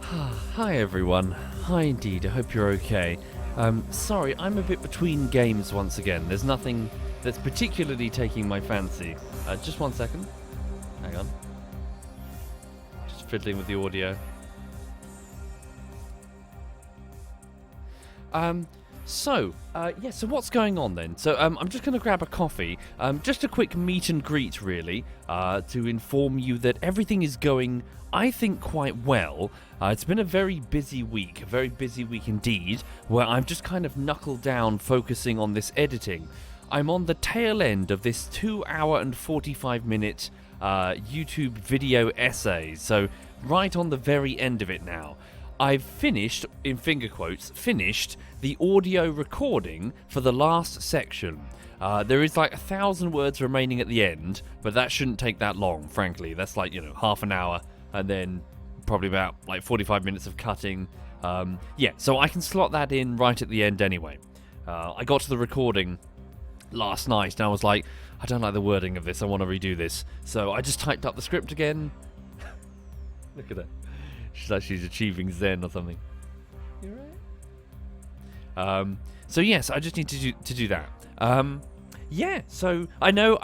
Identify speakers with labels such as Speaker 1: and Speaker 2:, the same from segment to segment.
Speaker 1: Hi everyone. Hi indeed, I hope you're okay. Sorry, I'm a bit between games once again. There's nothing that's particularly taking my fancy. Just 1 second. Hang on. Just fiddling with the audio. So what's going on then? So, I'm just going to grab a coffee. Just a quick meet and greet, really, to inform you that everything is going, I think, quite well. It's been a very busy week indeed, where I've just kind of knuckled down focusing on this editing. I'm on the tail end of this 2-hour and 45-minute YouTube video essay, so right on the very end of it now. I've finished, in finger quotes, finished the audio recording for the last section. There is like 1,000 words remaining at the end, but that shouldn't take that long, frankly. That's like, half an hour, and then probably about like 45 minutes of cutting. So I can slot that in right at the end anyway. I got to the recording last night, and I was like, I don't like the wording of this, I want to redo this. So I just typed up the script again. Look at her. She's like she's achieving Zen or something. You right? So yes, I just need to do that. So I know.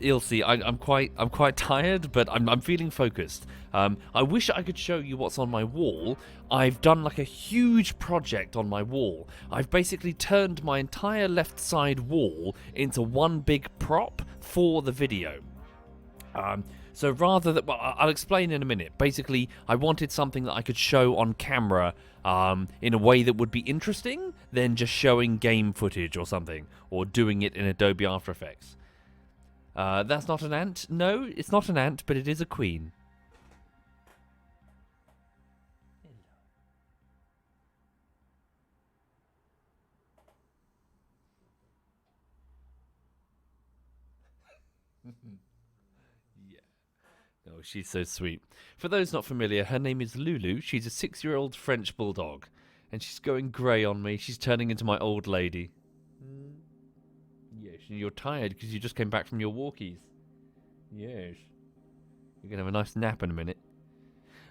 Speaker 1: You'll see. I'm quite tired, but I'm feeling focused. I wish I could show you what's on my wall. I've done like a huge project on my wall. I've basically turned my entire left side wall into one big prop for the video. So rather than, I'll explain in a minute. Basically, I wanted something that I could show on camera in a way that would be interesting than just showing game footage or something, or doing it in Adobe After Effects. That's not an ant? No, it's not an ant, but it is a queen. Oh, she's so sweet. For those not familiar, her name is Lulu. She's a 6-year-old French bulldog. And she's going grey on me. She's turning into my old lady. Yes, and you're tired because you just came back from your walkies. Yes. You're going to have a nice nap in a minute.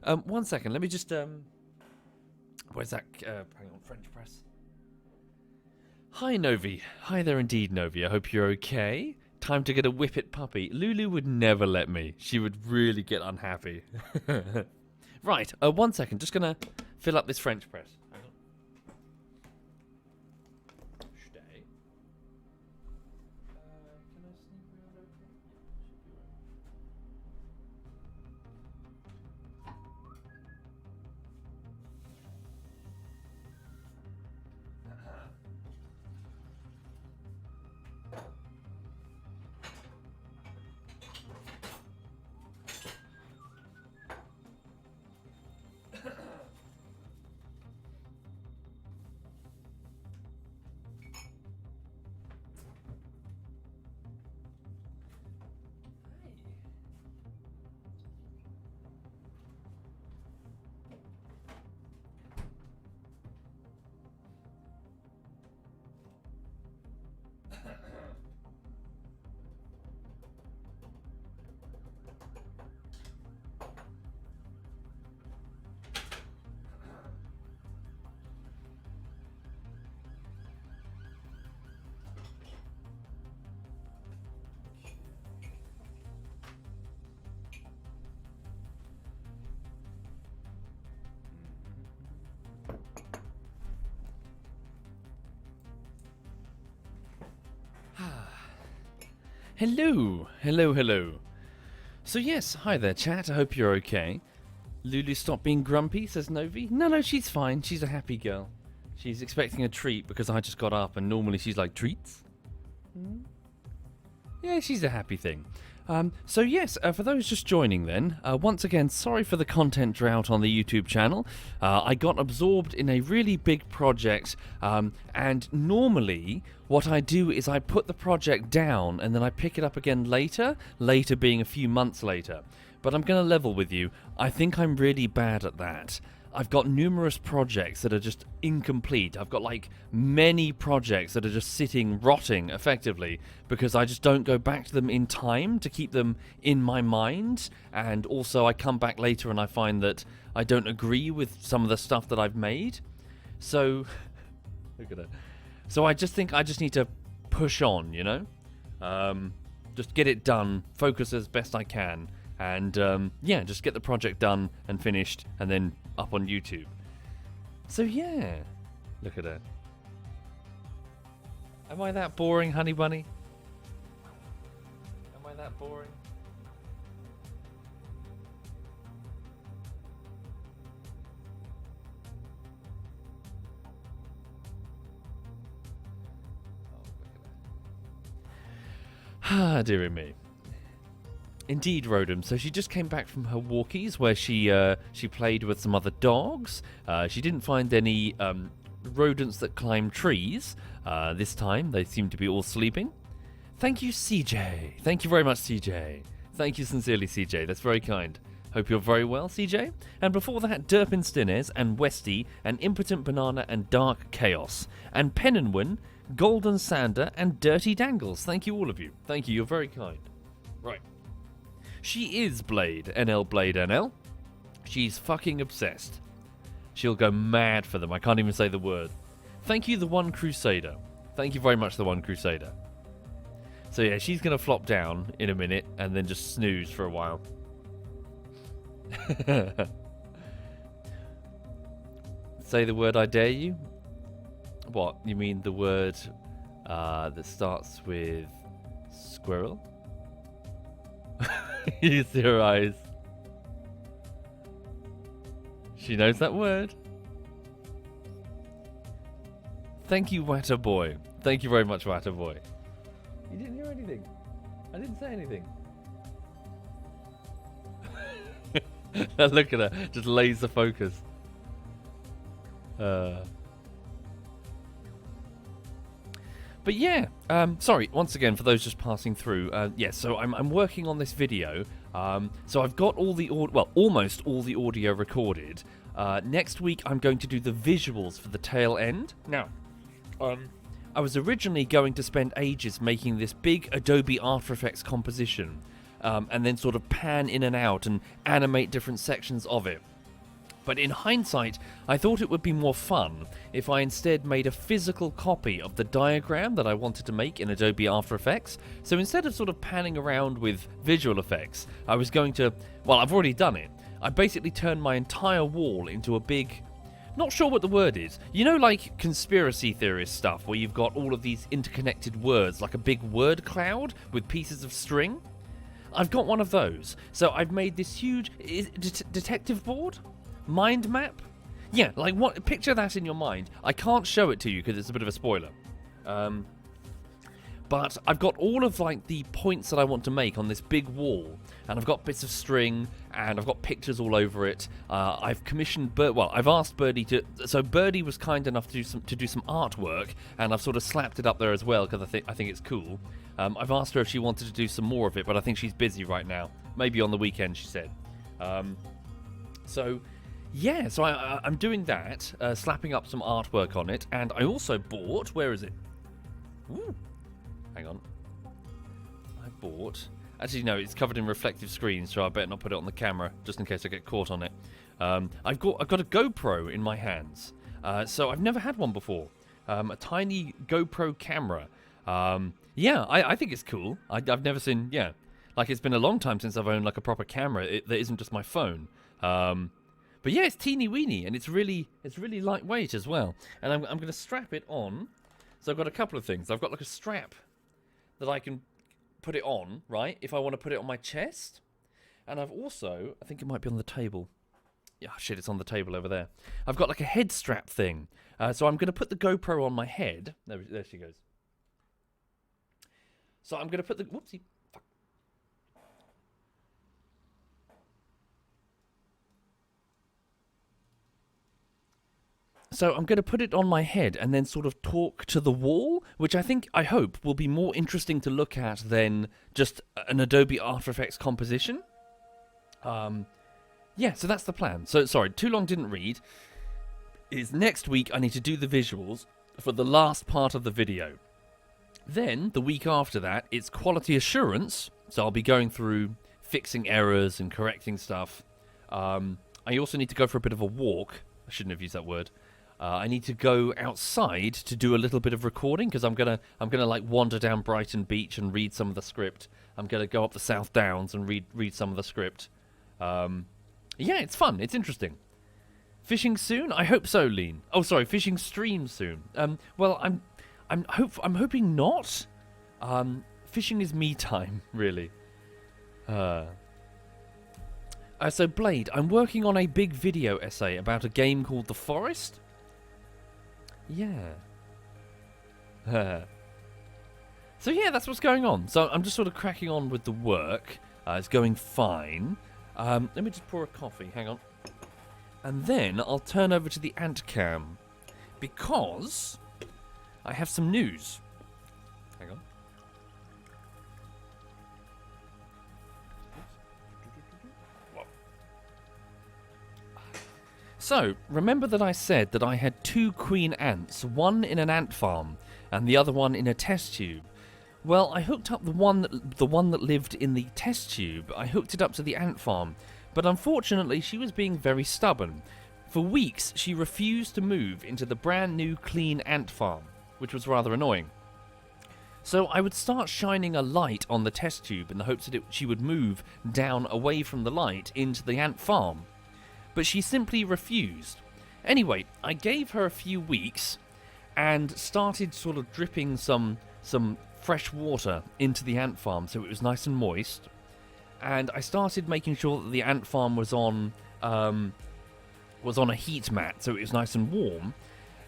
Speaker 1: 1 second, let me just... Where's that? Hang on, French press. Hi, Novi. Hi there indeed, Novi. I hope you're okay. Time to get a whippet puppy. Lulu would never let me. She would really get unhappy. Right, 1 second. Just gonna fill up this French press. Hang on. Stay. Can I sneak around over here? Hello. So yes, hi there chat, I hope you're okay. Lulu, stop being grumpy, says Novi. No, she's fine, she's a happy girl. She's expecting a treat because I just got up and normally she's like, treats? Yeah, she's a happy thing. So yes, for those just joining then, once again, sorry for the content drought on the YouTube channel. I got absorbed in a really big project, and normally what I do is I put the project down and then I pick it up again later being a few months later. But I'm going to level with you, I think I'm really bad at that. I've got numerous projects that are just incomplete. I've got like many projects that are just sitting, rotting effectively, because I just don't go back to them in time to keep them in my mind. And also I come back later and I find that I don't agree with some of the stuff that I've made. So, look at it. So I just think I just need to push on, you know? Just get it done, focus as best I can. And, yeah, just get the project done and finished and then up on YouTube. So, yeah. Look at it. Am I that boring, honey bunny? Am I that boring? Ah, dearie me. Indeed, Rodham. So she just came back from her walkies where she played with some other dogs. She didn't find any rodents that climb trees. This time they seem to be all sleeping. Thank you, CJ. Thank you very much, CJ. Thank you sincerely, CJ. That's very kind. Hope you're very well, CJ. And before that, Derpin Stinez and Westy and Impotent Banana and Dark Chaos and Penenwin, Golden Sander and Dirty Dangles. Thank you, all of you. Thank you. You're very kind. Right. She is Blade, NL Blade NL. She's fucking obsessed. She'll go mad for them. I can't even say the word. Thank you, the One Crusader. Thank you very much, the One Crusader. So yeah, she's going to flop down in a minute and then just snooze for a while. Say the word, I dare you. What? You mean the word that starts with squirrel? You see her eyes. She knows that word. Thank you, Watter Boy. Thank you very much, Watter Boy. You didn't hear anything. I didn't say anything. Look at her. Just laser focus. But yeah, sorry, once again, for those just passing through, so I'm working on this video, so I've got all the almost all the audio recorded. Next week, I'm going to do the visuals for the tail end. Now, I was originally going to spend ages making this big Adobe After Effects composition, and then sort of pan in and out and animate different sections of it. But in hindsight, I thought it would be more fun if I instead made a physical copy of the diagram that I wanted to make in Adobe After Effects. So instead of sort of panning around with visual effects, I was going to, well, I've already done it. I basically turned my entire wall into a big, not sure what the word is. You know, like conspiracy theorist stuff where you've got all of these interconnected words, like a big word cloud with pieces of string? I've got one of those. So I've made this huge detective board? Mind map? Yeah, like what? Picture that in your mind. I can't show it to you because it's a bit of a spoiler. But I've got all of like the points that I want to make on this big wall, and I've got bits of string, and I've got pictures all over it. I've commissioned I've asked Birdie to. So Birdie was kind enough to do some artwork, and I've sort of slapped it up there as well because I think it's cool. I've asked her if she wanted to do some more of it, but I think she's busy right now. Maybe on the weekend, she said. Yeah, so I'm doing that, slapping up some artwork on it, and I also bought, where is it? Ooh, hang on. I bought, actually no, it's covered in reflective screens, so I better not put it on the camera, just in case I get caught on it. I've got a GoPro in my hands, so I've never had one before. A tiny GoPro camera. Yeah, I think it's cool. I've never seen, yeah, like it's been a long time since I've owned like a proper camera that isn't just my phone. But yeah, it's teeny weeny, and it's really lightweight as well. And I'm going to strap it on. So I've got a couple of things. I've got like a strap that I can put it on, right? If I want to put it on my chest. And I've also, I think it might be on the table. Yeah, shit, it's on the table over there. I've got like a head strap thing. So I'm going to put the GoPro on my head. There she goes. So I'm going to put the... Whoopsie. So I'm going to put it on my head and then sort of talk to the wall, which I hope will be more interesting to look at than just an Adobe After Effects composition. Yeah, so that's the plan. So, sorry, too long didn't read. Is next week I need to do the visuals for the last part of the video. Then, the week after that, it's quality assurance. So I'll be going through fixing errors and correcting stuff. I also need to go for a bit of a walk. I shouldn't have used that word. I need to go outside to do a little bit of recording because I'm gonna like wander down Brighton Beach and read some of the script. I'm gonna go up the South Downs and read some of the script. Yeah, it's fun. It's interesting. Fishing soon? I hope so, Lean. Oh, sorry, fishing stream soon. Well, I'm hoping not. Fishing is me time, really. So Blade, I'm working on a big video essay about a game called The Forest. Yeah. So yeah, that's what's going on. So I'm just sort of cracking on with the work. It's going fine. Let me just pour a coffee. Hang on. And then I'll turn over to the ant cam because I have some news. Hang on. So, remember that I said that I had 2 queen ants, one in an ant farm and the other one in a test tube. Well, I hooked up the one that lived in the test tube. I hooked it up to the ant farm, but unfortunately she was being very stubborn. For weeks, she refused to move into the brand new clean ant farm, which was rather annoying. So I would start shining a light on the test tube in the hopes that she would move down away from the light into the ant farm. But she simply refused. Anyway, I gave her a few weeks and started sort of dripping some fresh water into the ant farm so it was nice and moist. And I started making sure that the ant farm was on a heat mat so it was nice and warm.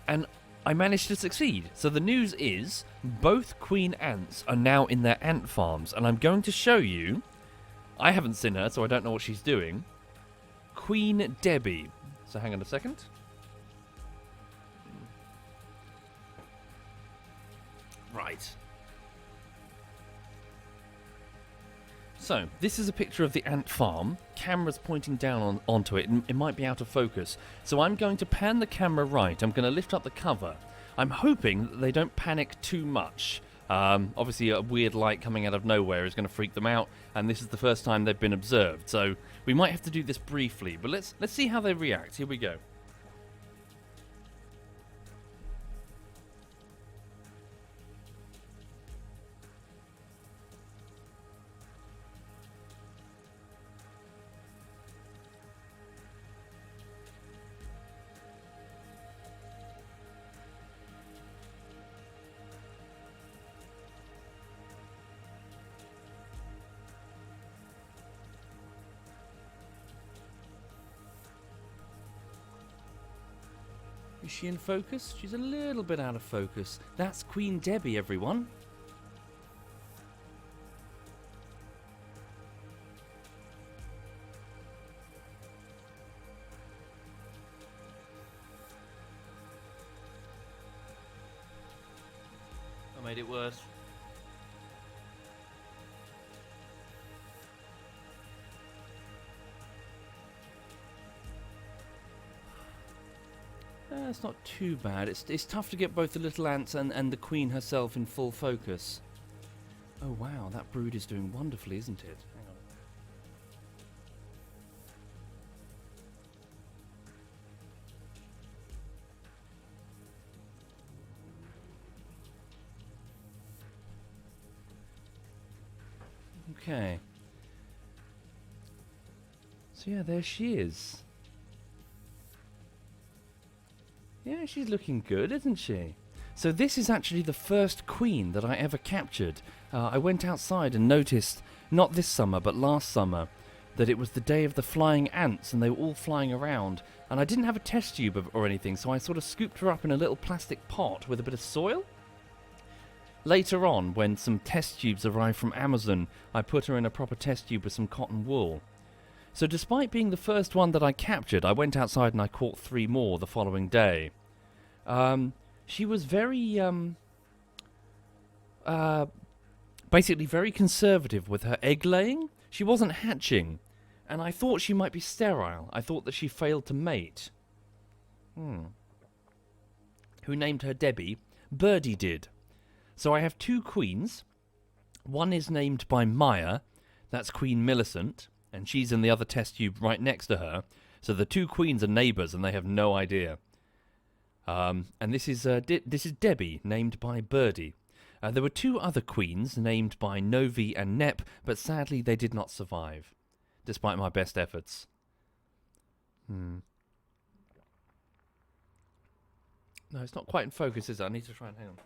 Speaker 1: And I managed to succeed. So the news is both queen ants are now in their ant farms, and I'm going to show you. I haven't seen her, so I don't know what she's doing. Queen Debbie. So hang on a second. Right. So, this is a picture of the ant farm. Camera's pointing down onto it, and it might be out of focus. So I'm going to pan the camera right. I'm going to lift up the cover. I'm hoping that they don't panic too much. Obviously, a weird light coming out of nowhere is going to freak them out, and this is the first time they've been observed. So we might have to do this briefly, but let's see how they react. Here we go. Is she in focus? She's a little bit out of focus. That's Queen Debbie, everyone. I made it worse. It's not too bad. It's tough to get both the little ants and the queen herself in full focus. Oh wow, that brood is doing wonderfully, isn't it? Hang on. Okay. So yeah, there she is. Yeah, she's looking good, isn't she? So this is actually the first queen that I ever captured. I went outside and noticed, not this summer, but last summer, that it was the day of the flying ants and they were all flying around. And I didn't have a test tube or anything, so I sort of scooped her up in a little plastic pot with a bit of soil. Later on, when some test tubes arrived from Amazon, I put her in a proper test tube with some cotton wool. So despite being the first one that I captured, I went outside and I caught 3 more the following day. She was very, basically very conservative with her egg laying. She wasn't hatching, And I thought she might be sterile. I thought that she failed to mate. Who named her Debbie? Birdie did. So I have 2 queens. One is named by Maya. That's Queen Millicent. And she's in the other test tube right next to her. So the 2 queens are neighbours and they have no idea. And this is Debbie, named by Birdie. There were 2 other queens named by Novi and Nep, but sadly they did not survive, despite my best efforts. No, it's not quite in focus, is it? I need to try and hang on.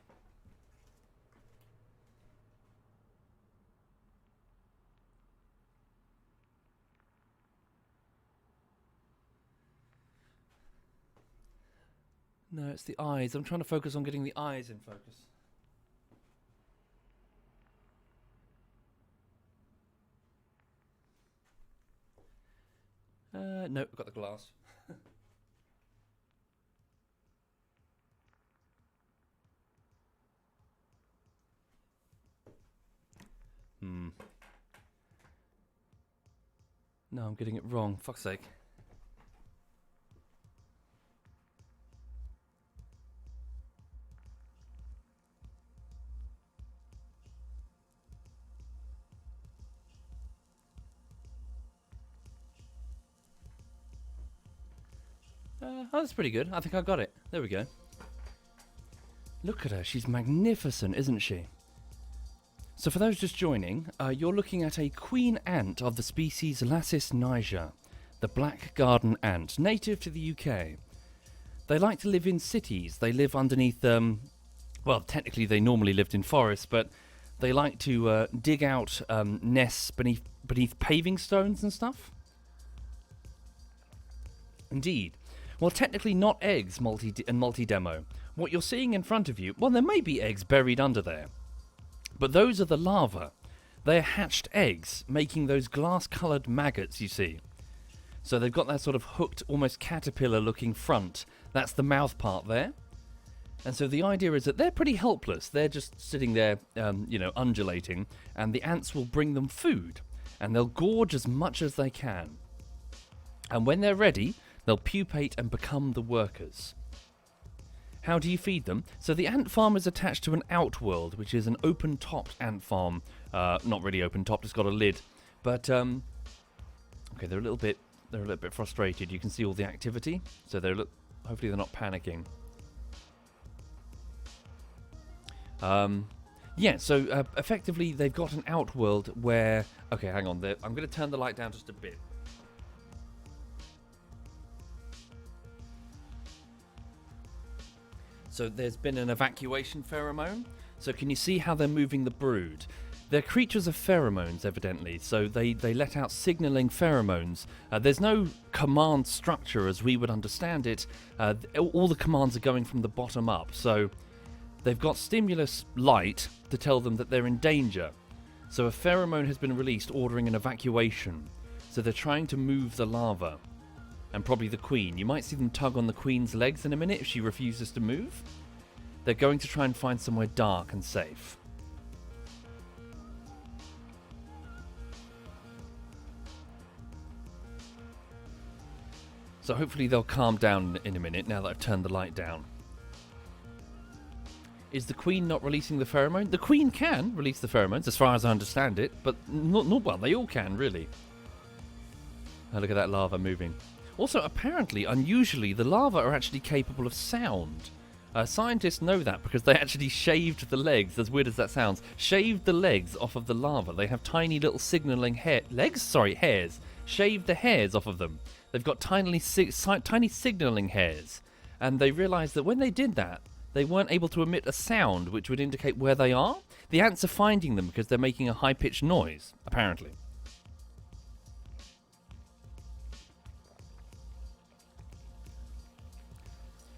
Speaker 1: No, it's the eyes. I'm trying to focus on getting the eyes in focus. No, I've got the glass. No, I'm getting it wrong. Fuck's sake. Oh, that's pretty good. I think I got it. There we go. Look at her. She's magnificent, isn't she? So for those just joining, you're looking at a queen ant of the species Lassis niger, the black garden ant, native to the UK. They like to live in cities. They live underneath, well, technically they normally lived in forests, but they like to dig out nests beneath paving stones and stuff. Indeed. Well, technically not eggs, multi-demo. What you're seeing in front of you, well, there may be eggs buried under there. But those are the larvae. They're hatched eggs, making those glass-coloured maggots you see. So they've got that sort of hooked, almost caterpillar-looking front. That's the mouth part there. And so the idea is that they're pretty helpless. They're just sitting there, undulating, and the ants will bring them food. And they'll gorge as much as they can. And when they're ready, they'll pupate and become the workers. How do you feed them? So the ant farm is attached to an outworld, which is an open-topped ant farm. Not really open-topped, it's got a lid. But, okay, they're a little bit frustrated. You can see all the activity. So hopefully they're not panicking. So effectively they've got an outworld where... Okay, hang on. I'm going to turn the light down just a bit. So there's been an evacuation pheromone. So can you see how they're moving the brood? They're creatures of pheromones, evidently. So they let out signalling pheromones. There's no command structure as we would understand it. All the commands are going from the bottom up. So they've got stimulus light to tell them that they're in danger. So a pheromone has been released ordering an evacuation. So they're trying to move the larva. And probably the queen. You might see them tug on the queen's legs in a minute if she refuses to move. They're going to try and find somewhere dark and safe. So hopefully they'll calm down in a minute now that I've turned the light down. Is the queen not releasing the pheromone? The queen can release the pheromones as far as I understand it, but not well, they all can really. Oh, look at that larva moving. Also, apparently, unusually, the larvae are actually capable of sound. Scientists know that because they actually shaved the legs, as weird as that sounds, shaved the legs off of the larvae. They have tiny little signalling hairs. Shaved the hairs off of them. They've got tiny signalling hairs. And they realised that when they did that, they weren't able to emit a sound which would indicate where they are. The ants are finding them because they're making a high-pitched noise, apparently.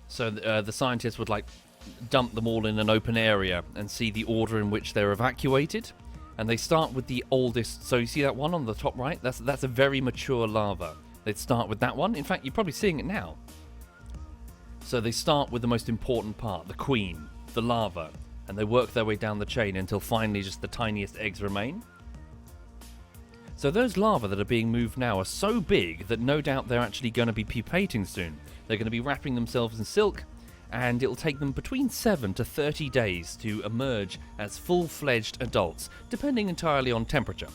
Speaker 1: So the scientists would dump them all in an open area and see the order in which they're evacuated. And they start with the oldest. So you see that one on the top right? That's a very mature larva. They'd start with that one. In fact, you're probably seeing it now. So they start with the most important part, the queen, the larva. And they work their way down the chain until finally just the tiniest eggs remain. So those larvae that are being moved now are so big that no doubt they're actually going to be pupating soon. They're going to be wrapping themselves in silk, and it'll take them between 7 to 30 days to emerge as full-fledged adults, depending entirely on temperature.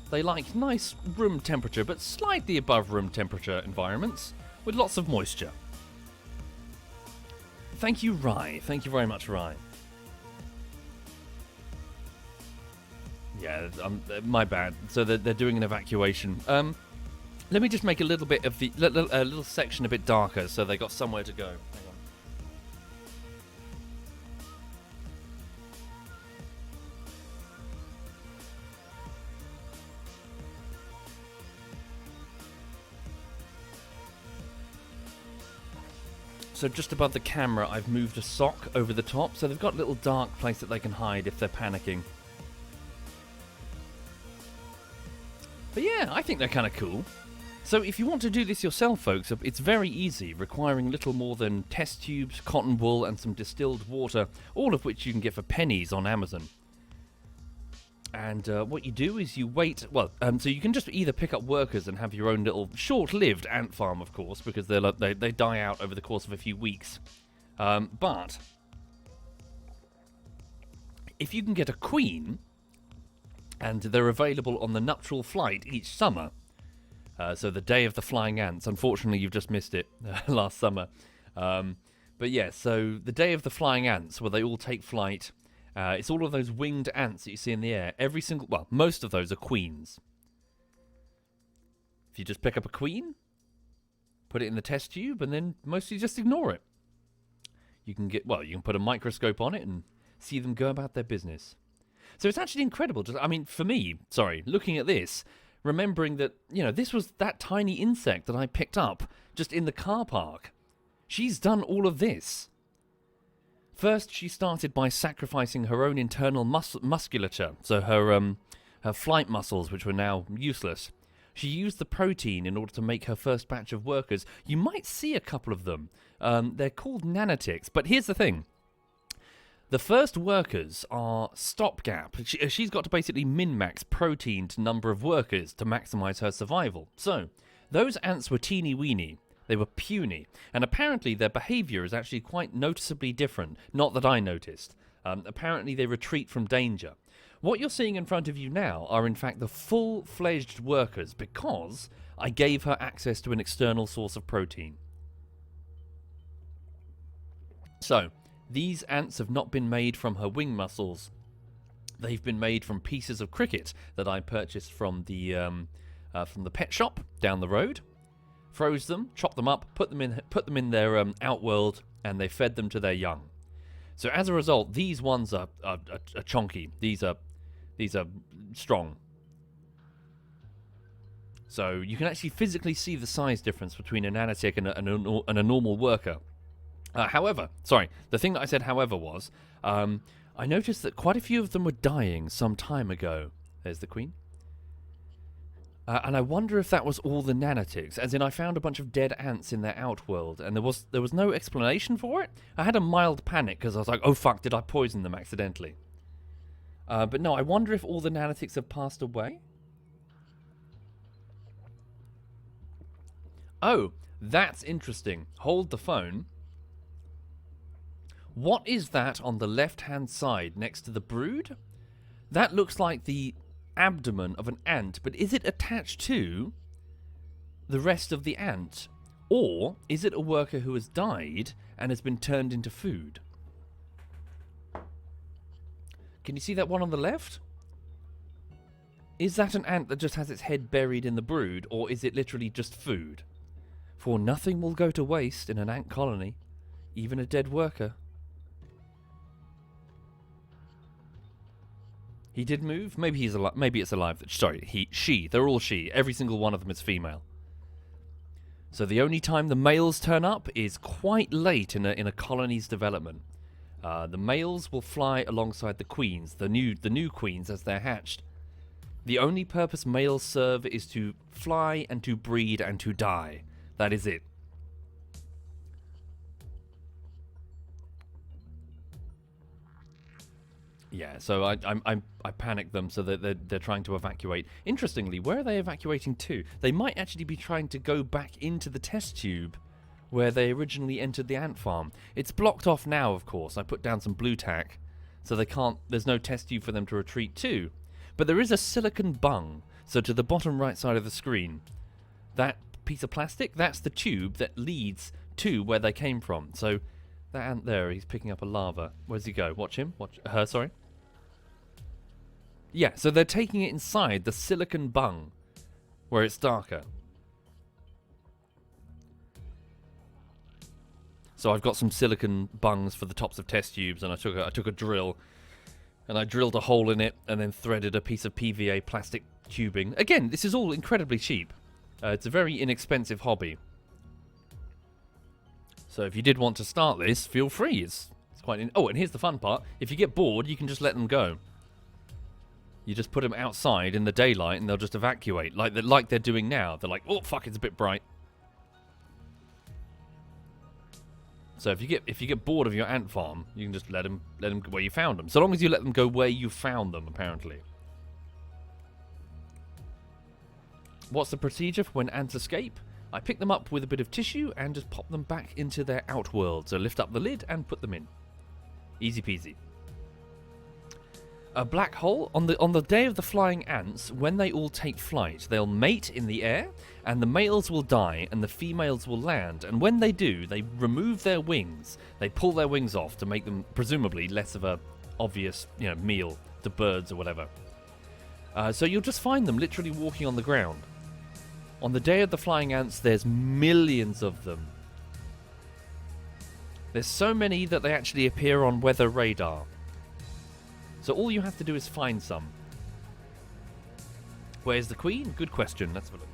Speaker 1: They like nice room temperature, but slightly above room temperature environments, with lots of moisture. Thank you, Rye. Thank you very much, Rye. Yeah, my bad. So they're doing an evacuation. Let me just make a little bit of the little section a bit darker, so they got somewhere to go. Hang on. So just above the camera, I've moved a sock over the top, so they've got a little dark place that they can hide if they're panicking. But yeah, I think they're kind of cool. So if you want to do this yourself, folks, it's very easy, requiring little more than test tubes, cotton wool, and some distilled water, all of which you can get for pennies on Amazon. And what you do is you wait, so you can just either pick up workers and have your own little short-lived ant farm, of course, because they die out over the course of a few weeks. But if you can get a queen, and they're available on the nuptial flight each summer, so the day of the flying ants. Unfortunately, you've just missed it last summer. But yeah, so the day of the flying ants, where they all take flight. It's all of those winged ants that you see in the air. Most of those are queens. If you just pick up a queen, put it in the test tube, and then mostly just ignore it. You can put a microscope on it and see them go about their business. So it's actually incredible. For me, looking at this, remembering that, this was that tiny insect that I picked up just in the car park. She's done all of this. First, she started by sacrificing her own internal musculature, so her flight muscles, which were now useless. She used the protein in order to make her first batch of workers. You might see a couple of them. They're called nanitics, but here's the thing. The first workers are stopgap. She's got to basically min-max protein to number of workers to maximize her survival. So, those ants were teeny-weeny. They were puny, and apparently their behavior is actually quite noticeably different. Not that I noticed. Apparently they retreat from danger. What you're seeing in front of you now are in fact the full-fledged workers, because I gave her access to an external source of protein. So, these ants have not been made from her wing muscles. They've been made from pieces of cricket that I purchased from the pet shop down the road. Froze them, chopped them up, put them in their outworld, and they fed them to their young. So as a result, these ones are chonky. These are strong. So you can actually physically see the size difference between a nanotic and a normal worker. However, the thing that I said however was, I noticed that quite a few of them were dying some time ago. There's the queen. And I wonder if that was all the nanitics, as in I found a bunch of dead ants in their outworld, and there was no explanation for it. I had a mild panic because I was like, oh fuck, did I poison them accidentally? But no, I wonder if all the nanitics have passed away. Oh, that's interesting. Hold the phone. What is that on the left-hand side next to the brood? That looks like the abdomen of an ant, but is it attached to the rest of the ant? Or is it a worker who has died and has been turned into food? Can you see that one on the left? Is that an ant that just has its head buried in the brood, or is it literally just food? For nothing will go to waste in an ant colony, even a dead worker. He did move? Maybe he's alive. Maybe it's alive. She. They're all she. Every single one of them is female. So the only time the males turn up is quite late in a colony's development. The males will fly alongside the queens, the new queens as they're hatched. The only purpose males serve is to fly and to breed and to die. That is it. Yeah, so I panicked them so that they're trying to evacuate. Interestingly, where are they evacuating to? They might actually be trying to go back into the test tube where they originally entered the ant farm. It's blocked off now, of course. I put down some blue tack, so they can't. There's no test tube for them to retreat to. But there is a silicon bung. So to the bottom right side of the screen, that piece of plastic, that's the tube that leads to where they came from. So that ant there, he's picking up a lava. Where's he go? Watch him. Watch her. Sorry. Yeah, so they're taking it inside the silicon bung, where it's darker. So I've got some silicon bungs for the tops of test tubes, and I took a drill, and I drilled a hole in it, and then threaded a piece of PVA plastic tubing. Again, this is all incredibly cheap. It's a very inexpensive hobby. So if you did want to start this, feel free. It's quite. Oh, and here's the fun part: if you get bored, you can just let them go. You just put them outside in the daylight, and they'll just evacuate, like they're doing now. They're like, oh fuck, it's a bit bright. So if you get bored of your ant farm, you can just let them go where you found them. So long as you let them go where you found them, apparently. What's the procedure for when ants escape? I pick them up with a bit of tissue and just pop them back into their outworld. So lift up the lid and put them in. Easy peasy. A black hole. On the day of the flying ants, when they all take flight, they'll mate in the air, and the males will die, and the females will land. And when they do, they remove their wings. They pull their wings off to make them, presumably, less of a obvious, meal to birds or whatever. So you'll just find them literally walking on the ground. On the day of the flying ants, there's millions of them. There's so many that they actually appear on weather radar. So all you have to do is find some. Where's the queen? Good question. Let's have a look.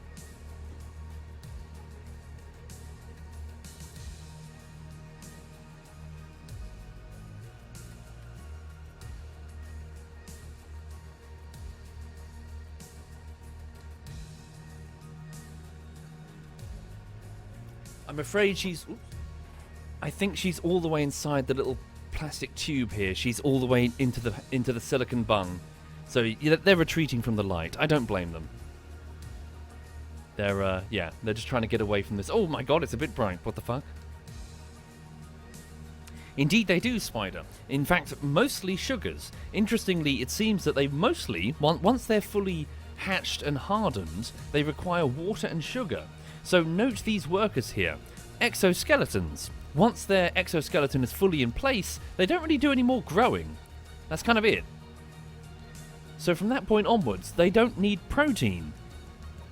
Speaker 1: I'm afraid she's... Oops. I think she's all the way inside the little plastic tube here. She's all the way into the silicon bung. So they're retreating from the light. I don't blame them. They're just trying to get away from this. Oh my god, it's a bit bright. What the fuck? Indeed they do, Spider. In fact, mostly sugars. Interestingly, it seems that they mostly, once they're fully hatched and hardened, they require water and sugar. So note these workers here. Exoskeletons. Once their exoskeleton is fully in place, they don't really do any more growing. That's kind of it. So from that point onwards, they don't need protein.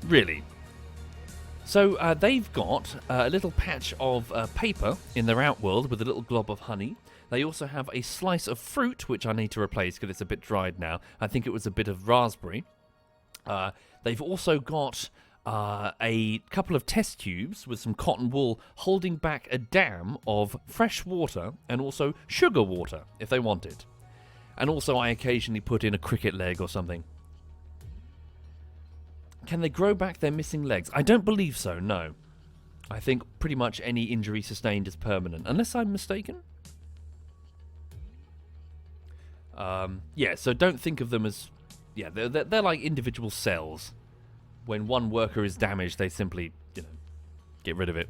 Speaker 1: Really. So they've got a little patch of paper in their outworld with a little glob of honey. They also have a slice of fruit, which I need to replace because it's a bit dried now. I think it was a bit of raspberry. They've also got a couple of test tubes with some cotton wool holding back a dam of fresh water and also sugar water if they want it. And also I occasionally put in a cricket leg or something. Can they grow back their missing legs? I don't believe so, no. I think pretty much any injury sustained is permanent, unless I'm mistaken. Yeah, so don't think of them as... Yeah, they're like individual cells. When one worker is damaged, they simply, get rid of it.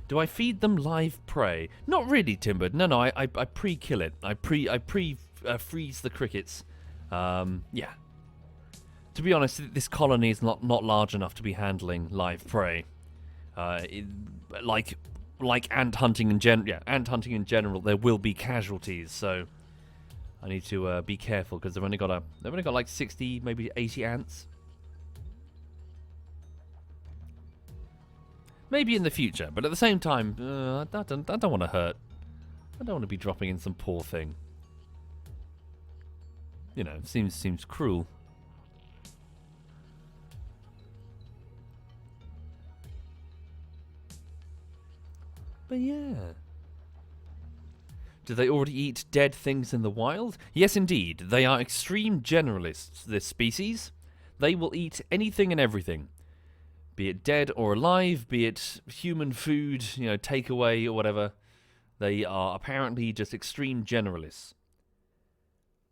Speaker 1: Do I feed them live prey? Not really, Timber. No, I pre-kill it. I freeze the crickets. Yeah. To be honest, this colony is not large enough to be handling live prey. Like ant hunting in general, there will be casualties. So I need to be careful because they've only got like 60, maybe 80 ants. Maybe in the future, but at the same time, I don't want to hurt. I don't want to be dropping in some poor thing. Seems cruel. But yeah. Do they already eat dead things in the wild? Yes, indeed. They are extreme generalists, this species. They will eat anything and everything. Be it dead or alive, be it human food, takeaway or whatever. They are apparently just extreme generalists.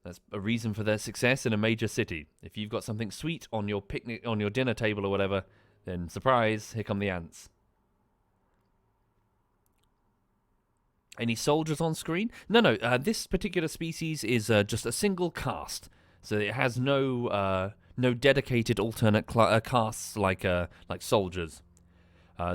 Speaker 1: That's a reason for their success in a major city. If you've got something sweet on your picnic, on your dinner table or whatever, then surprise, here come the ants. Any soldiers on screen? No. This particular species is just a single caste, so it has no dedicated alternate castes like soldiers.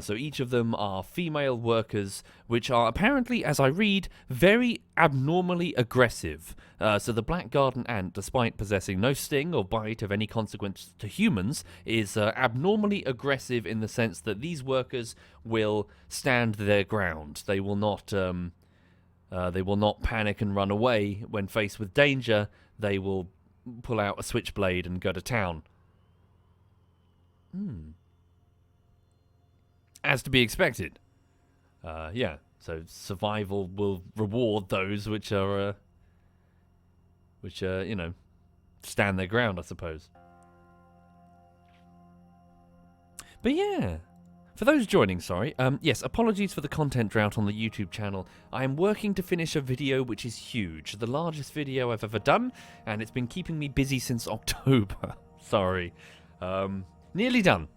Speaker 1: So each of them are female workers, which are apparently, as I read, very abnormally aggressive. So the black garden ant, despite possessing no sting or bite of any consequence to humans, is abnormally aggressive in the sense that these workers will stand their ground. They will not panic and run away when faced with danger. They will pull out a switchblade and go to town. As to be expected. Yeah, so survival will reward those which are, stand their ground, I suppose. But yeah, for those joining, sorry, yes, apologies for the content drought on the YouTube channel. I am working to finish a video which is huge, the largest video I've ever done, and it's been keeping me busy since October. Sorry. Nearly done.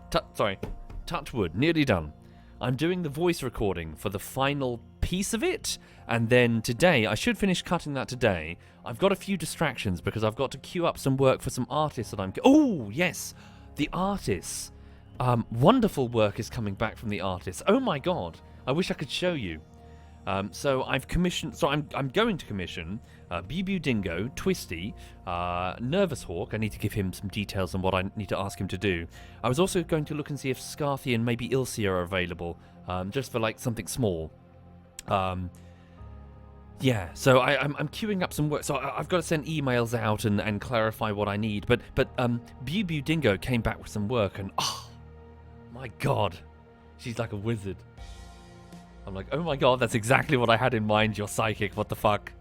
Speaker 1: Touch wood, nearly done. I'm doing the voice recording for the final piece of it, and then today, I should finish cutting that today. I've got a few distractions because I've got to queue up some work for some artists that I'm... Oh, yes, the artists. Wonderful work is coming back from the artists. Oh my god, I wish I could show you. So I've commissioned... So I'm going to commission Bew Dingo, Twisty, Nervous Hawk. I need to give him some details on what I need to ask him to do. I was also going to look and see if Scarthy and maybe Ilsia are available, just for like something small. Yeah, so I'm queuing up some work. So I've got to send emails out and clarify what I need. But Bew Dingo came back with some work, and oh my god, she's like a wizard. I'm like, oh my god, that's exactly what I had in mind. You're psychic. What the fuck?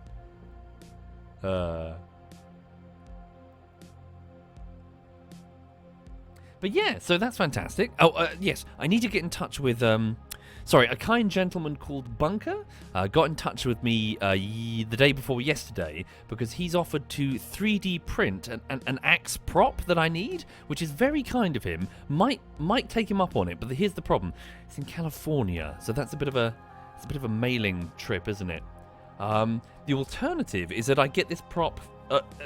Speaker 1: But yeah, so that's fantastic. Oh, yes, I need to get in touch with, sorry, a kind gentleman called Bunker got in touch with me the day before yesterday because he's offered to 3D print an axe prop that I need, which is very kind of him. Might take him up on it, but here's the problem. It's in California, so that's a bit of a mailing trip, isn't it? The alternative is that I get this prop.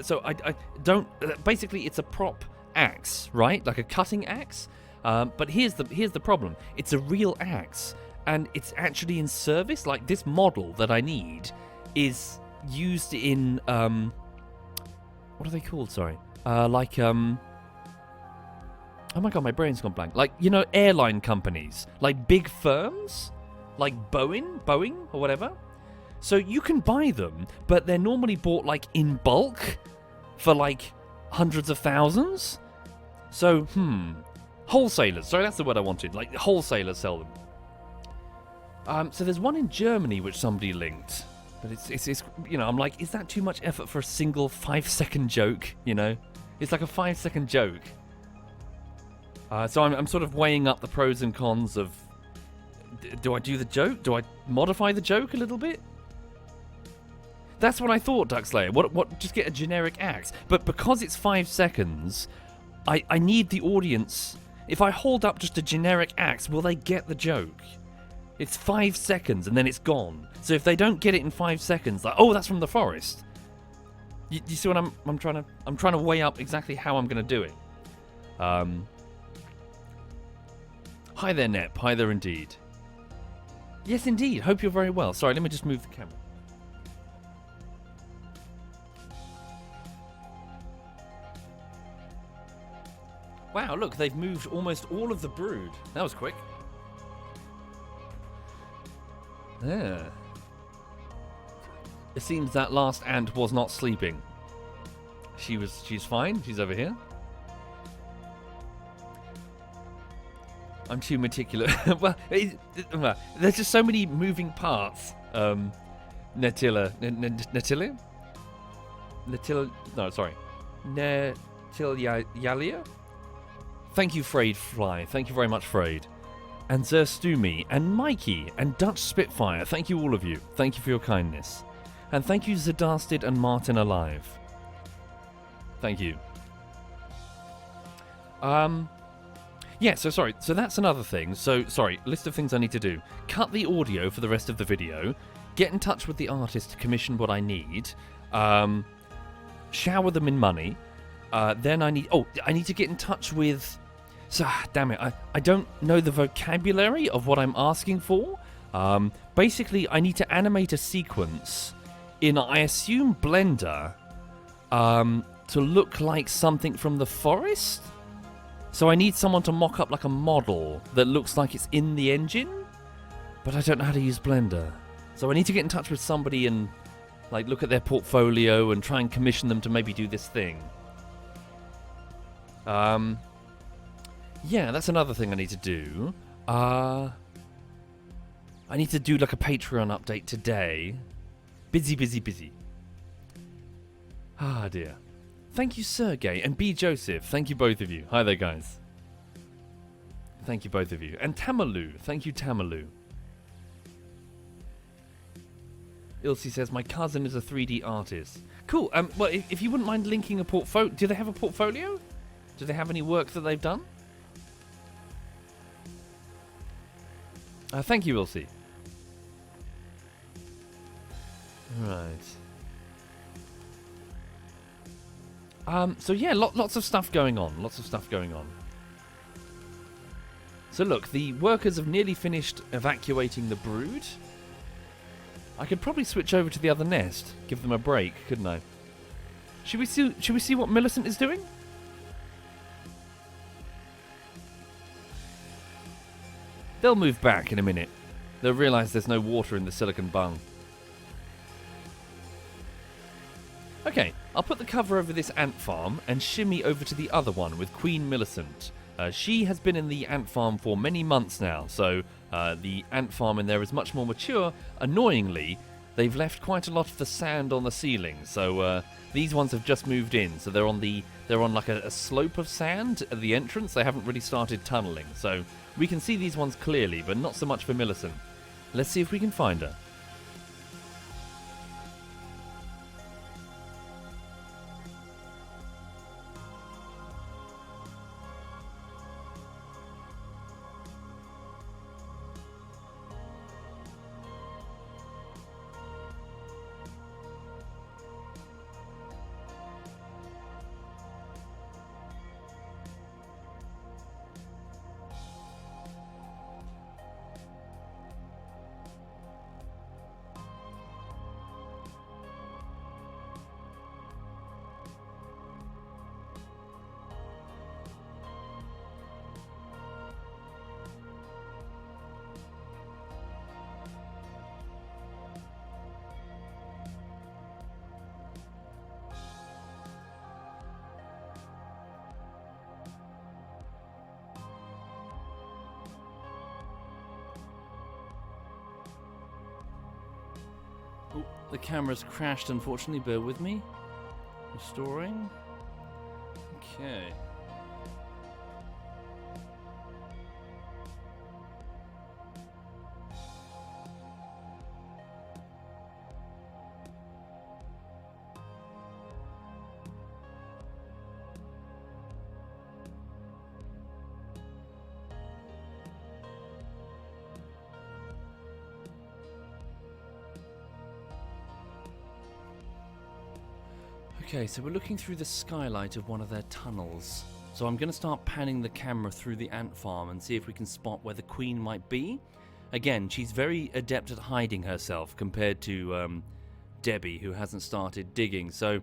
Speaker 1: So I don't. Basically, it's a prop axe, right? Like a cutting axe. But here's the problem. It's a real axe, and it's actually in service. Like this model that I need is used in what are they called? Sorry. Oh my god, my brain's gone blank. Like, you know, airline companies, like big firms, like Boeing or whatever. So you can buy them, but they're normally bought like in bulk for like hundreds of thousands. So, wholesalers. Sorry, that's the word I wanted. Like wholesalers sell them. So there's one in Germany which somebody linked, but it's you know, I'm like, is that too much effort for a single 5-second joke? You know, it's like a 5-second joke. So I'm sort of weighing up the pros and cons of. Do I do the joke? Do I modify the joke a little bit? That's what I thought, Duckslayer. What? Just get a generic axe. But because it's 5 seconds, I need the audience. If I hold up just a generic axe, will they get the joke? It's 5 seconds and then it's gone. So if they don't get it in 5 seconds, like, oh, that's from the forest. You see what I'm trying to weigh up exactly how I'm going to do it. Hi there, Nep. Hi there, indeed. Yes, indeed. Hope you're very well. Sorry, let me just move the camera. Wow, look, they've moved almost all of the brood. That was quick. Yeah. It seems that last ant was not sleeping. She's fine. She's over here. I'm too meticulous. Well, there's just so many moving parts. Netilia? No, sorry. Netilia? Thank you, Frayed Fly. Thank you very much, Frayed. and Zerstumi, and Mikey, and Dutch Spitfire. Thank you, all of you. Thank you for your kindness. And thank you, Zadasted and Martin Alive. Thank you. Yeah, so sorry. So that's another thing. So, sorry, list of things I need to do. Cut the audio for the rest of the video. Get in touch with the artist to commission what I need. Shower them in money. Then I need... Oh, I need to get in touch with... So, damn it. I don't know the vocabulary of what I'm asking for. Basically, I need to animate a sequence in, I assume, Blender to look like something from the forest. So I need someone to mock up like a model that looks like it's in the engine, but I don't know how to use Blender. So I need to get in touch with somebody and like look at their portfolio and try and commission them to maybe do this thing. Yeah, that's another thing I need to do. I need to do like a Patreon update today. Busy. Ah, dear. Thank you, Sergey, and B. Joseph. Thank you, both of you. Hi there, guys. Thank you, both of you. And Tamalu. Thank you, Tamalu. Ilse says, my cousin is a 3D artist. Cool. Well, if you wouldn't mind linking a portfolio... Do they have a portfolio? Do they have any work that they've done? Thank you, Ilse. Right. So yeah, lots of stuff going on. So look, the workers have nearly finished evacuating the brood. I could probably switch over to the other nest, give them a break, couldn't I? Should we see what Millicent is doing? They'll move back in a minute. They'll realise there's no water in the silicon bung. Okay, I'll put the cover over this ant farm and shimmy over to the other one with Queen Millicent. She has been in the ant farm for many months now, so the ant farm in there is much more mature. Annoyingly, they've left quite a lot of the sand on the ceiling, so these ones have just moved in, so they're on like a slope of sand at the entrance. They haven't really started tunneling, so we can see these ones clearly, but not so much for Millicent. Let's see if we can find her. Oh, the camera's crashed, unfortunately. Bear with me. Restoring. Okay. Okay, so we're looking through the skylight of one of their tunnels. So I'm going to start panning the camera through the ant farm and see if we can spot where the queen might be. Again, she's very adept at hiding herself compared to Debbie, who hasn't started digging. So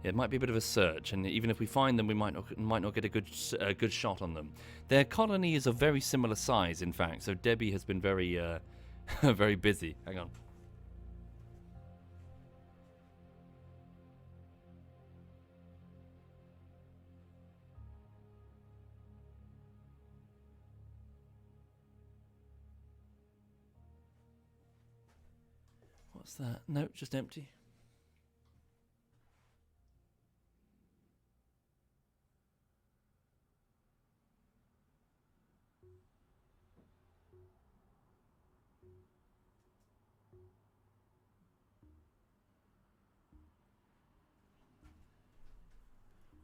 Speaker 1: it might be a bit of a search, and even if we find them, we might not get a good shot on them. Their colony is of very similar size, in fact. So Debbie has been very very busy. Hang on. What's that? No, just empty.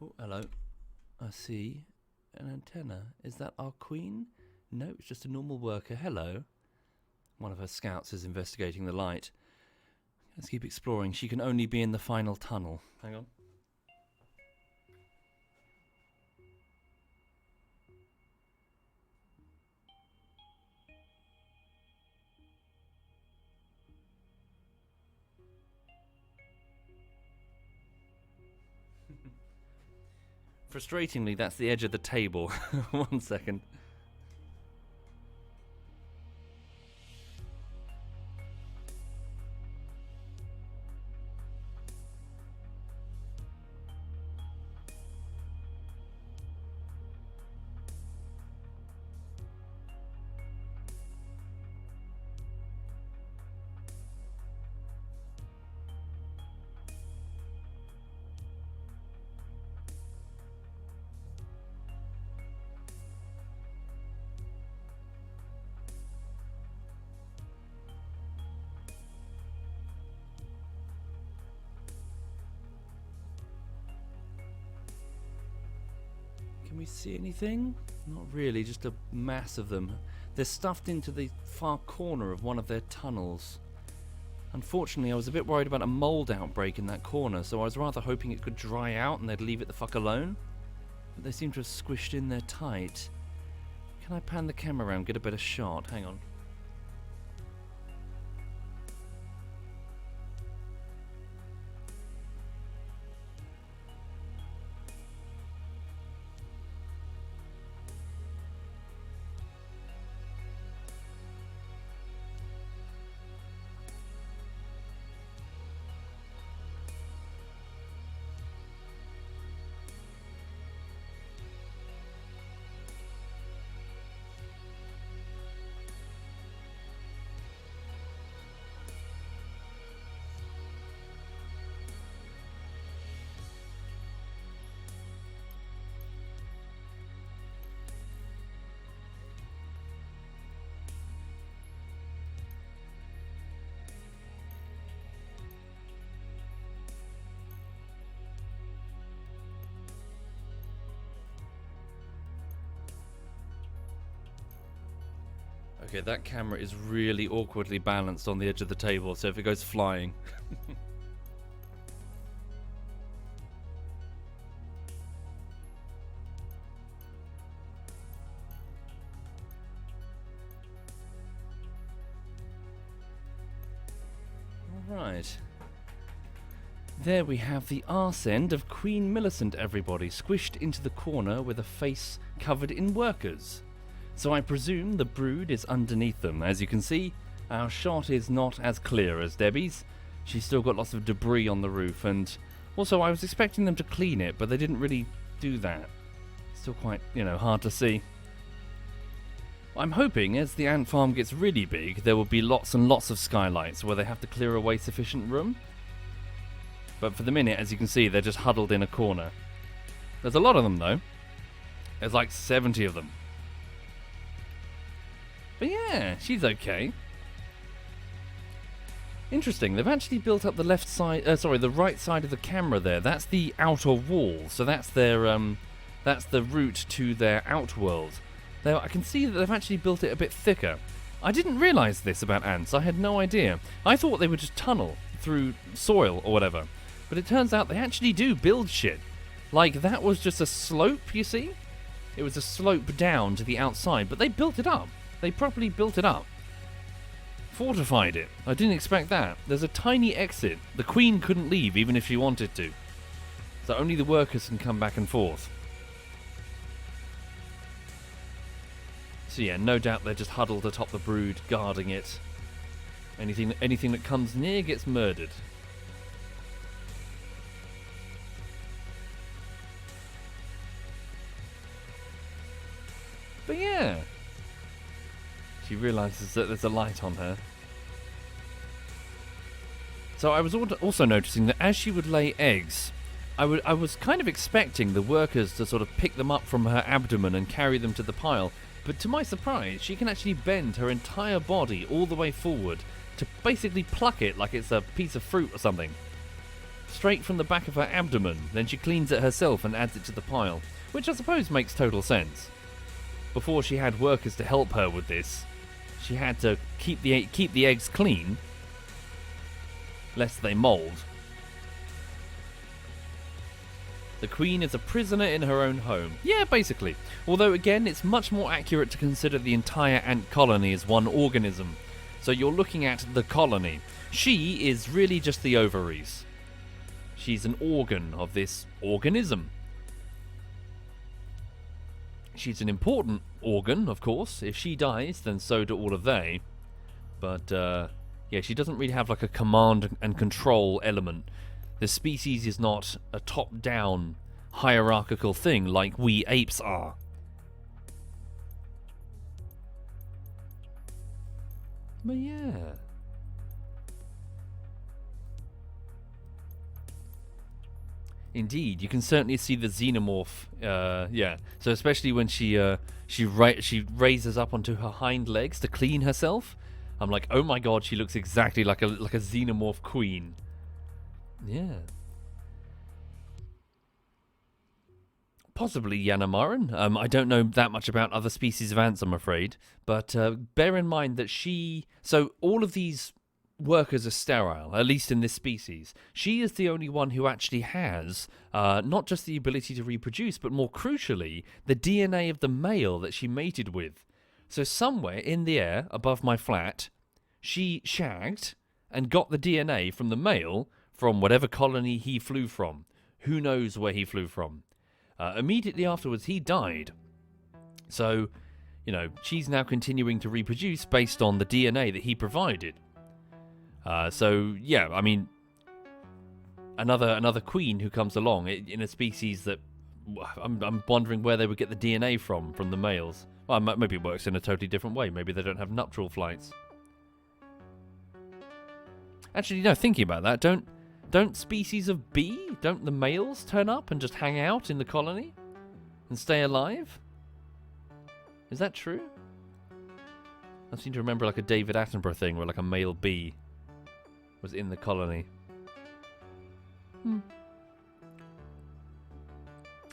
Speaker 1: Oh, hello. I see an antenna. Is that our queen? No, it's just a normal worker. Hello. One of her scouts is investigating the light. Let's keep exploring. She can only be in the final tunnel. Hang on. Frustratingly, that's the edge of the table. 1 second. Can we see anything? Not really, just a mass of them. They're stuffed into the far corner of one of their tunnels. Unfortunately, I was a bit worried about a mold outbreak in that corner, so I was rather hoping it could dry out and they'd leave it the fuck alone. But they seem to have squished in there tight. Can I pan the camera around, get a better shot? Hang on. Okay, that camera is really awkwardly balanced on the edge of the table, so if it goes flying... Alright. There we have the arse end of Queen Millicent, everybody, squished into the corner with a face covered in workers. So I presume the brood is underneath them. As you can see, our shot is not as clear as Debbie's. She's still got lots of debris on the roof, and also I was expecting them to clean it, but they didn't really do that. Still quite, hard to see. I'm hoping as the ant farm gets really big, there will be lots and lots of skylights where they have to clear away sufficient room. But for the minute, as you can see, they're just huddled in a corner. There's a lot of them, though. There's like 70 of them. But yeah, she's okay. Interesting, they've actually built up the the right side of the camera there. That's the outer wall, so that's their, that's the route to their outworld. I can see that they've actually built it a bit thicker. I didn't realise this about ants, I had no idea. I thought they would just tunnel through soil or whatever. But it turns out they actually do build shit. Like, that was just a slope, you see? It was a slope down to the outside, but they built it up. They properly built it up. Fortified it. I didn't expect that. There's a tiny exit. The queen couldn't leave even if she wanted to. So only the workers can come back and forth. So yeah, no doubt they're just huddled atop the brood, guarding it. Anything that comes near gets murdered. But yeah. She realises that there's a light on her. So I was also noticing that as she would lay eggs, I was kind of expecting the workers to sort of pick them up from her abdomen and carry them to the pile, but to my surprise, she can actually bend her entire body all the way forward to basically pluck it like it's a piece of fruit or something. straight from the back of her abdomen. Then she cleans it herself and adds it to the pile, which I suppose makes total sense. Before she had workers to help her with this, she had to keep the eggs clean, lest they mold. The queen is a prisoner in her own home. Yeah, basically. Although, again, it's much more accurate to consider the entire ant colony as one organism. So you're looking at the colony. She is really just the ovaries. She's an organ of this organism. She's an important organ, of course. If she dies, then so do all of they. But, yeah, she doesn't really have like a command and control element. The species is not a top-down hierarchical thing like we apes are. But yeah. Indeed, you can certainly see the xenomorph. Yeah. So especially when she raises up onto her hind legs to clean herself, I'm like, oh my god, she looks exactly like a xenomorph queen. Yeah. Possibly Yanamaran. I don't know that much about other species of ants, I'm afraid. But bear in mind that so all of these workers are sterile, at least in this species. She is the only one who actually has not just the ability to reproduce, but more crucially, the DNA of the male that she mated with. So somewhere in the air above my flat, she shagged and got the DNA from the male from whatever colony he flew from. Who knows where he flew from? Immediately afterwards, he died. So, you know, she's now continuing to reproduce based on the DNA that he provided. So, yeah, I mean, another queen who comes along in a species that I'm wondering where they would get the DNA from the males. Well, maybe it works in a totally different way. Maybe they don't have nuptial flights. Actually, no, thinking about that, don't species of bee, don't the males turn up and just hang out in the colony and stay alive? Is that true? I seem to remember like a David Attenborough thing where like a male bee was in the colony. Have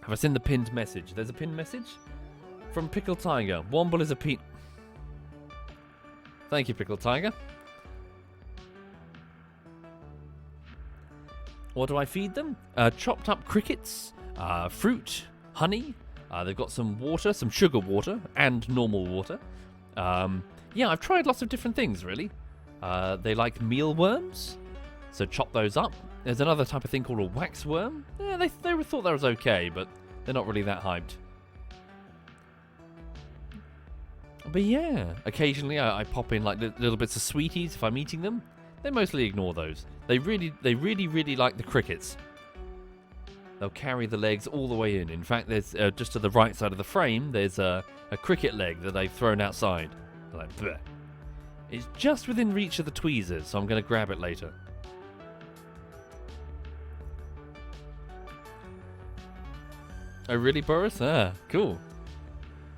Speaker 1: I seen the pinned message? There's a pinned message from Pickle Tiger. Womble is a pe... Thank you, Pickle Tiger. What do I feed them? Chopped up crickets, fruit, honey. They've got some water, some sugar water, and normal water. Yeah, I've tried lots of different things, really. They like mealworms, so chop those up. There's another type of thing called a waxworm. Yeah, they thought that was okay, but they're not really that hyped. But yeah, occasionally I pop in like little bits of sweeties if I'm eating them. They mostly ignore those. They really like the crickets. They'll carry the legs all the way in. In fact, there's just to the right side of the frame, there's a cricket leg that they've thrown outside. They're like, bleh. It's just within reach of the tweezers, so I'm going to grab it later. Oh, really, Boris? Ah, cool.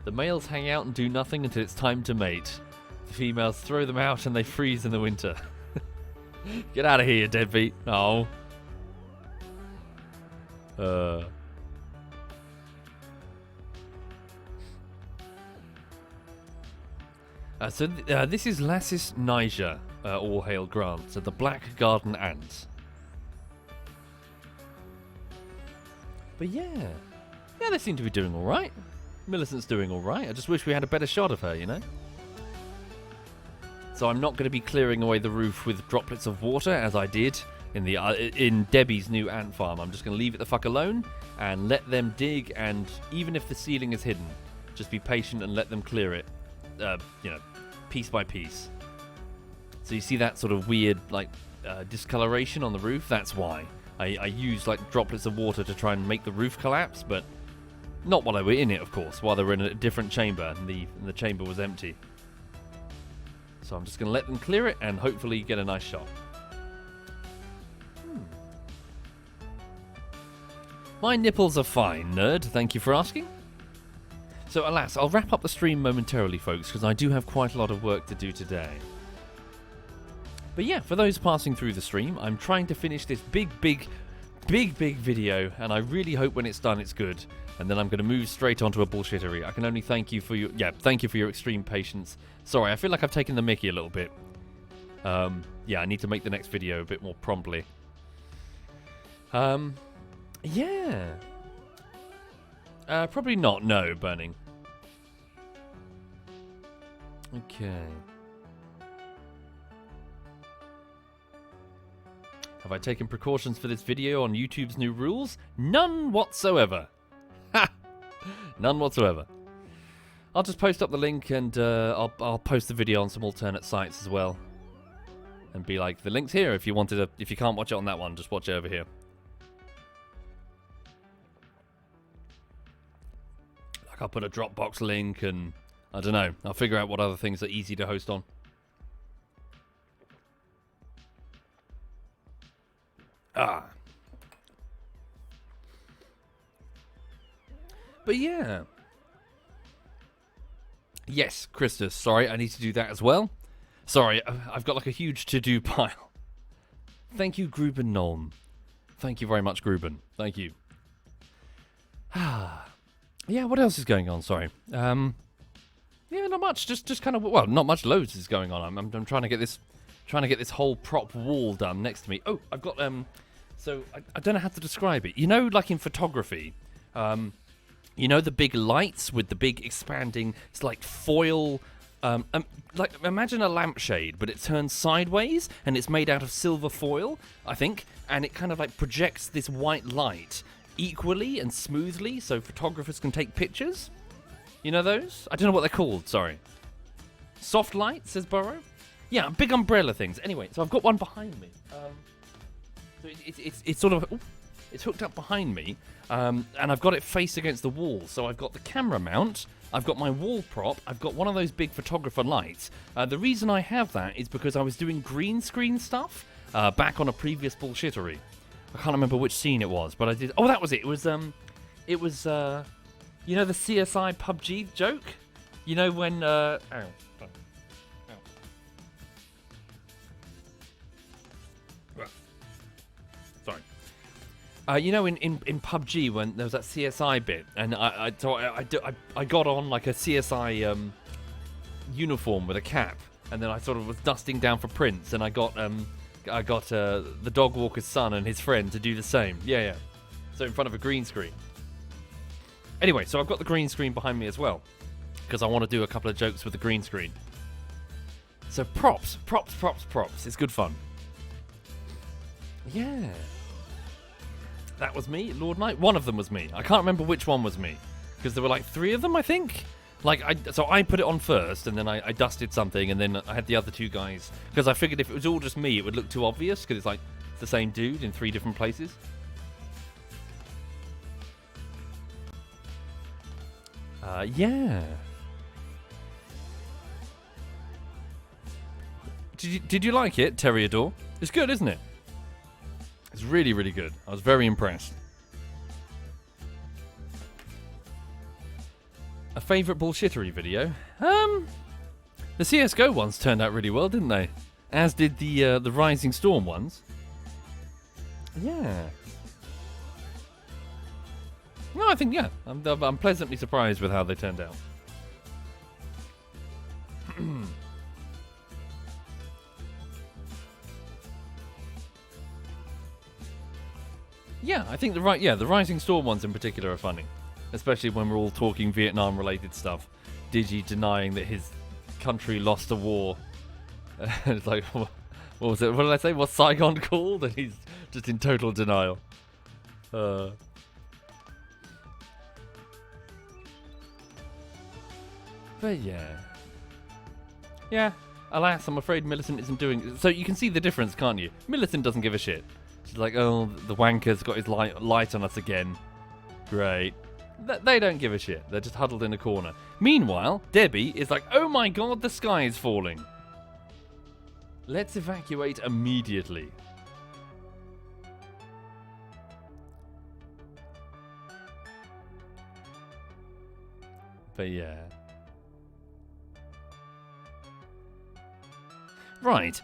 Speaker 1: The males hang out and do nothing until it's time to mate. The females throw them out and they freeze in the winter. Get out of here, you deadbeat. Oh. This is Lassis niger, all hail Grant, so the black garden ants. But yeah, they seem to be doing alright. Millicent's doing alright. I just wish we had a better shot of her, you know? So I'm not going to be clearing away the roof with droplets of water as I did in Debbie's new ant farm. I'm just going to leave it the fuck alone and let them dig, and even if the ceiling is hidden, just be patient and let them clear it, you know, piece by piece. So you see that sort of weird, like, discoloration on the roof? That's why. I used, like, droplets of water to try and make the roof collapse, but not while they were in it, of course, while they were in a different chamber, and the chamber was empty. So I'm just going to let them clear it and hopefully get a nice shot. My nipples are fine, nerd. Thank you for asking. So alas, I'll wrap up the stream momentarily, folks, because I do have quite a lot of work to do today. But yeah, for those passing through the stream, I'm trying to finish this big big video, and I really hope when it's done it's good. And then I'm going to move straight onto a bullshittery. I can only thank you for your thank you for your extreme patience. Sorry, I feel like I've taken the mickey a little bit. Yeah, I need to make the next video a bit more promptly. Yeah. Probably not. No, burning. Okay. Have I taken precautions for this video on YouTube's new rules? None whatsoever. Ha! None whatsoever. I'll just post up the link and I'll post the video on some alternate sites as well. And be like, the link's here if you wanted to, if you can't watch it on that one, just watch it over here. Like I'll put a Dropbox link and I don't know. I'll figure out what other things are easy to host on. But yeah. Yes, Christus. Sorry, I need to do that as well. Sorry, I've got like a huge to-do pile. Thank you, Gruben Nolm. Thank you very much, Gruben. Thank you. Yeah, what else is going on? Sorry. Yeah, not much. Just kind of, well, not much. Loads is going on. I'm trying to get this whole prop wall done next to me. Oh, I've got so I don't know how to describe it. You know, like in photography, you know the big lights with the big expanding. It's like foil. Like imagine a lampshade, but it turns sideways and it's made out of silver foil, I think, and it kind of like projects this white light equally and smoothly, so photographers can take pictures. You know those? I don't know what they're called. Sorry. Soft light, says Burrow. Yeah, big umbrella things. Anyway, so I've got one behind me. So it's sort of it's hooked up behind me, and I've got it faced against the wall. So I've got the camera mount. I've got my wall prop. I've got one of those big photographer lights. The reason I have that is because I was doing green screen stuff back on a previous bullshittery. I can't remember which scene it was, but I did. Oh, that was it. It was you know the CSI PUBG joke. You know when sorry. You know, in PUBG when there was that CSI bit, and I got on like a CSI uniform with a cap, and then I sort of was dusting down for prints, and I got the dog walker's son and his friend to do the same. Yeah. So in front of a green screen. Anyway, so I've got the green screen behind me as well, because I want to do a couple of jokes with the green screen. So props. It's good fun. Yeah. That was me, Lord Knight. One of them was me. I can't remember which one was me, because there were like 3 of them, I think. Like, so I put it on first, and then I dusted something, and then I had the other 2 guys, because I figured if it was all just me, it would look too obvious, because it's like the same dude in 3 different places. Yeah. Did you like it, Terriador? It's good, isn't it? It's really, really good. I was very impressed. A favourite bullshittery video? The CSGO ones turned out really well, didn't they? As did the Rising Storm ones. Yeah. No, I think, yeah. I'm pleasantly surprised with how they turned out. Yeah, I think the Rising Storm ones in particular are funny, especially when we're all talking Vietnam-related stuff. Digi denying that his country lost a war. It's like, what was it? What did I say? What's Saigon called? And he's just in total denial. But yeah. Alas, I'm afraid Millicent isn't doing. So you can see the difference, can't you? Millicent doesn't give a shit. She's like, oh, the wanker's got his light on us again. Great. They don't give a shit. They're just huddled in a corner. Meanwhile, Debbie is like, oh my god, the sky is falling. Let's evacuate immediately. But yeah. Right.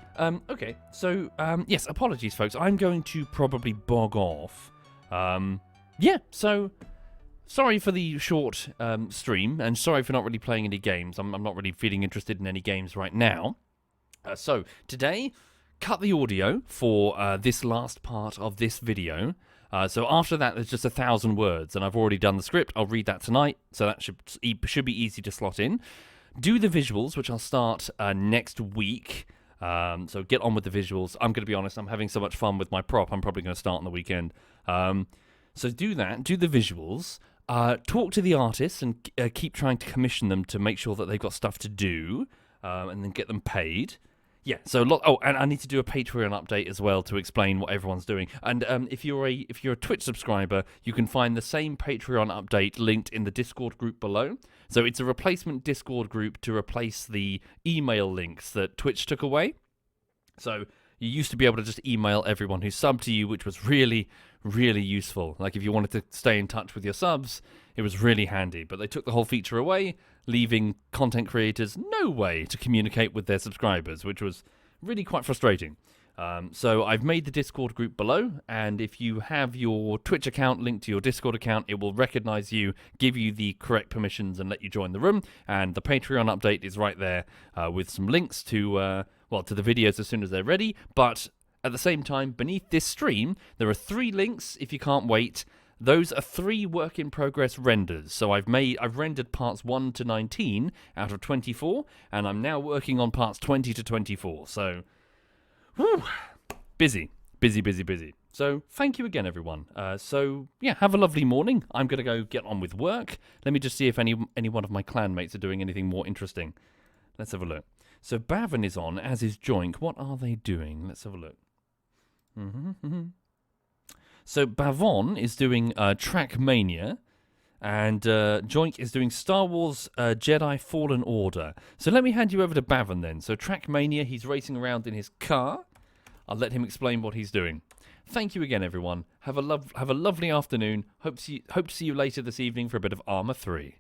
Speaker 1: Okay. So, yes, apologies, folks. I'm going to probably bog off Yeah, so sorry for the short stream, and sorry for not really playing any games. I'm not really feeling interested in any games right now. So today, cut the audio for this last part of this video. So after that, there's just 1,000 words, and I've already done the script. I'll read that tonight, so that should be easy to slot in. Do the visuals, which I'll start next week. So get on with the visuals. I'm going to be honest, I'm having so much fun with my prop, I'm probably going to start on the weekend. So do that, do the visuals. Talk to the artists and keep trying to commission them to make sure that they've got stuff to do, and then get them paid. Yeah, so and I need to do a Patreon update as well to explain what everyone's doing. And if you're a Twitch subscriber, you can find the same Patreon update linked in the Discord group below. So it's a replacement Discord group to replace the email links that Twitch took away. So you used to be able to just email everyone who subbed to you, which was really, really useful. Like if you wanted to stay in touch with your subs, it was really handy. But they took the whole feature away, leaving content creators no way to communicate with their subscribers, which was really quite frustrating. So I've made the Discord group below, and if you have your Twitch account linked to your Discord account, it will recognize you, give you the correct permissions, and let you join the room. And the Patreon update is right there with some links to the videos as soon as they're ready. But at the same time, beneath this stream, there are 3 links if you can't wait. Those are 3 work-in-progress renders. So I've rendered parts 1 to 19 out of 24, and I'm now working on parts 20 to 24. So, whew, busy. So thank you again, everyone. Have a lovely morning. I'm going to go get on with work. Let me just see if any one of my clanmates are doing anything more interesting. Let's have a look. So Bavin is on, as is Joink. What are they doing? Let's have a look. So Bavon is doing Trackmania, and Joink is doing Star Wars Jedi Fallen Order. So let me hand you over to Bavon then. So Trackmania, he's racing around in his car. I'll let him explain what he's doing. Thank you again, everyone. Have a lovely afternoon. Hope to see you later this evening for a bit of Arma 3.